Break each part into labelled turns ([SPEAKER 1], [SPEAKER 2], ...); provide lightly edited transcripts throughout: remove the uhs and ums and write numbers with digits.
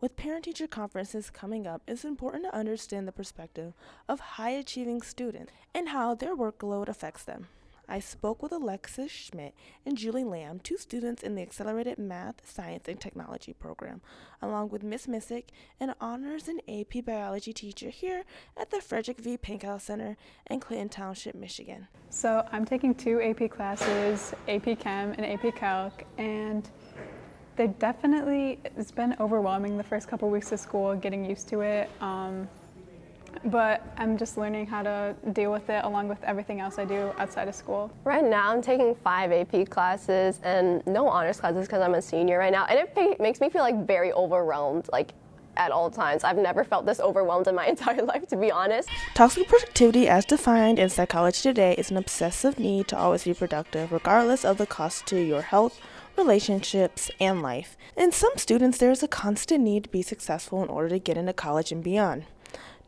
[SPEAKER 1] With parent-teacher conferences coming up, it's important to understand the perspective of high-achieving students and how their workload affects them. I spoke with Alexis Schmidt and Julie Lamb, two students in the Accelerated Math, Science, and Technology program, along with Miss Missick, an honors and AP biology teacher here at the Frederick V. Pankhouse Center in Clinton Township, Michigan.
[SPEAKER 2] So I'm taking two AP classes, AP Chem and AP Calc, and it's been overwhelming the first couple weeks of school, getting used to it. But I'm just learning how to deal with it along with everything else I do outside of school.
[SPEAKER 3] Right now I'm taking 5 AP classes and no honors classes because I'm a senior right now, and it makes me feel like very overwhelmed, like at all times. I've never felt this overwhelmed in my entire life, to be honest.
[SPEAKER 1] Toxic productivity, as defined in Psychology Today, is an obsessive need to always be productive, regardless of the cost to your health, relationships, and life. In some students, there is a constant need to be successful in order to get into college and beyond.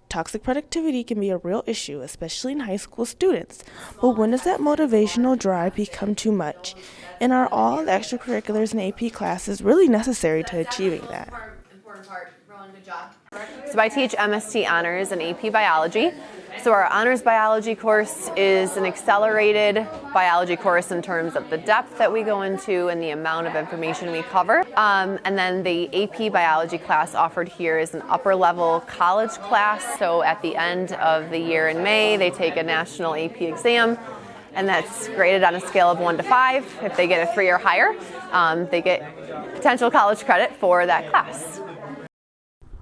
[SPEAKER 1] Toxic productivity can be a real issue, especially in high school students. But when does that motivational drive become too much? And are all the extracurriculars and AP classes really necessary to achieving that?
[SPEAKER 4] Important part. Rowan, good job. So I teach MST Honors and AP Biology. So our Honors Biology course is an accelerated biology course in terms of the depth that we go into and the amount of information we cover. And then the AP Biology class offered here is an upper level college class. So at the end of the year in May, they take a national AP exam, and that's graded on a scale of 1 to 5. If they get a 3 or higher, they get potential college credit for that class.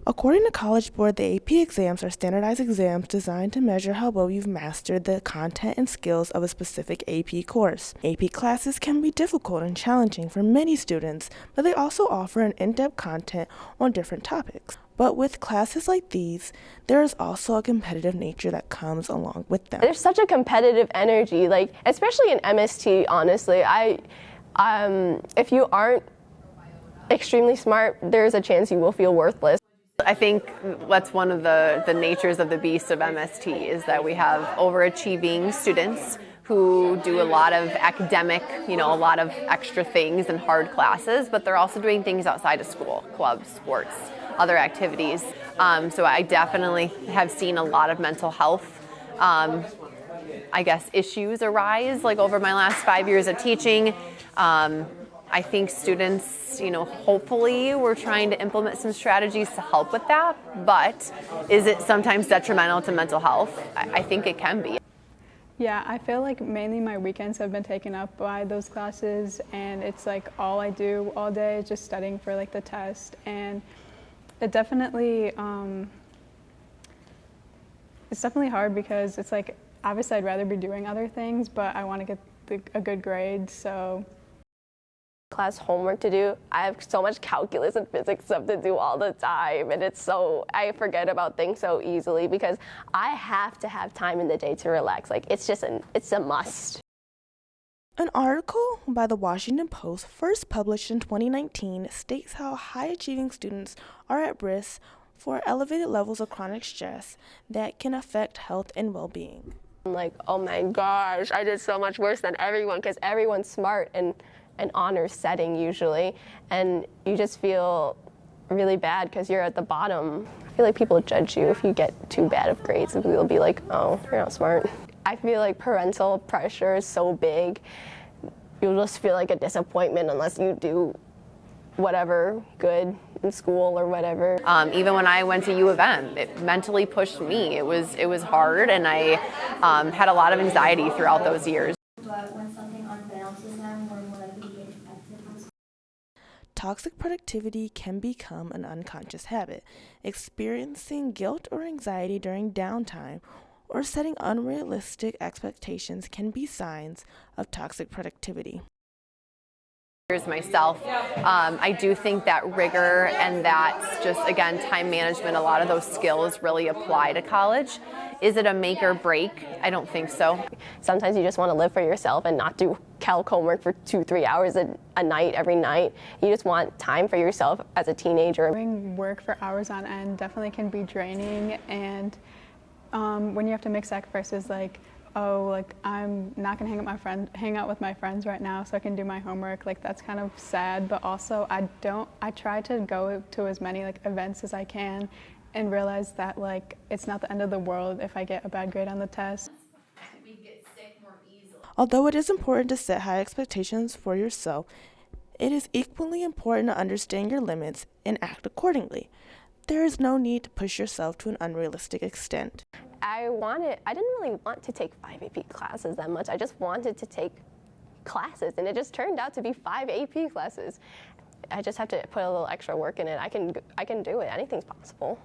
[SPEAKER 1] According to College Board, the AP exams are standardized exams designed to measure how well you've mastered the content and skills of a specific AP course. AP classes can be difficult and challenging for many students, but they also offer an in-depth content on different topics. But with classes like these, there is also a competitive nature that comes along with them.
[SPEAKER 3] There's such a competitive energy, like especially in MST, honestly. If you aren't extremely smart, there's a chance you will feel worthless.
[SPEAKER 4] I think that's one of the natures of the beast of MST is that we have overachieving students who do a lot of academic, a lot of extra things and hard classes, but they're also doing things outside of school, clubs, sports, other activities. So I definitely have seen a lot of mental health, issues arise like over my last 5 years of teaching. I think students, hopefully we're trying to implement some strategies to help with that, but is it sometimes detrimental to mental health? I think it can be.
[SPEAKER 2] Yeah, I feel like mainly my weekends have been taken up by those classes, and it's like all I do all day is just studying for like the test, and it definitely, it's definitely hard because it's like, obviously I'd rather be doing other things, but I want to get a good grade, so.
[SPEAKER 3] Class homework to do. I have so much calculus and physics stuff to do all the time, and I forget about things so easily because I have to have time in the day to relax. Like it's a must.
[SPEAKER 1] An article by the Washington Post, first published in 2019, states how high-achieving students are at risk for elevated levels of chronic stress that can affect health and well-being.
[SPEAKER 3] I'm like, oh my gosh, I did so much worse than everyone because everyone's smart and an honors setting usually, and you just feel really bad because you're at the bottom. I feel like people judge you if you get too bad of grades, and they'll be like, oh, you're not smart. I feel like parental pressure is so big, you'll just feel like a disappointment unless you do whatever good in school or whatever.
[SPEAKER 4] Even when I went to U of M, it mentally pushed me. It was hard, and I had a lot of anxiety throughout those years.
[SPEAKER 5] But when something unbalances them, we're more likely to get infected from school.
[SPEAKER 1] Toxic productivity can become an unconscious habit. Experiencing guilt or anxiety during downtime or setting unrealistic expectations can be signs of toxic productivity.
[SPEAKER 4] Myself, I do think that rigor and that just, again, time management, a lot of those skills really apply to college. Is it a make or break? I don't think so.
[SPEAKER 3] Sometimes you just want to live for yourself and not do calc homework for 2-3 hours a night every night. You just want time for yourself as a teenager.
[SPEAKER 2] Doing work for hours on end definitely can be draining, and when you have to make sacrifices like oh, like I'm not gonna hang out with my friends right now so I can do my homework. Like that's kind of sad, but also I try to go to as many like events as I can and realize that like it's not the end of the world if I get a bad grade on the test.
[SPEAKER 1] Although it is important to set high expectations for yourself, it is equally important to understand your limits and act accordingly. There is no need to push yourself to an unrealistic extent.
[SPEAKER 3] I didn't really want to take 5 AP classes that much. I just wanted to take classes, and it just turned out to be 5 AP classes. I just have to put a little extra work in it. I can do it. Anything's possible.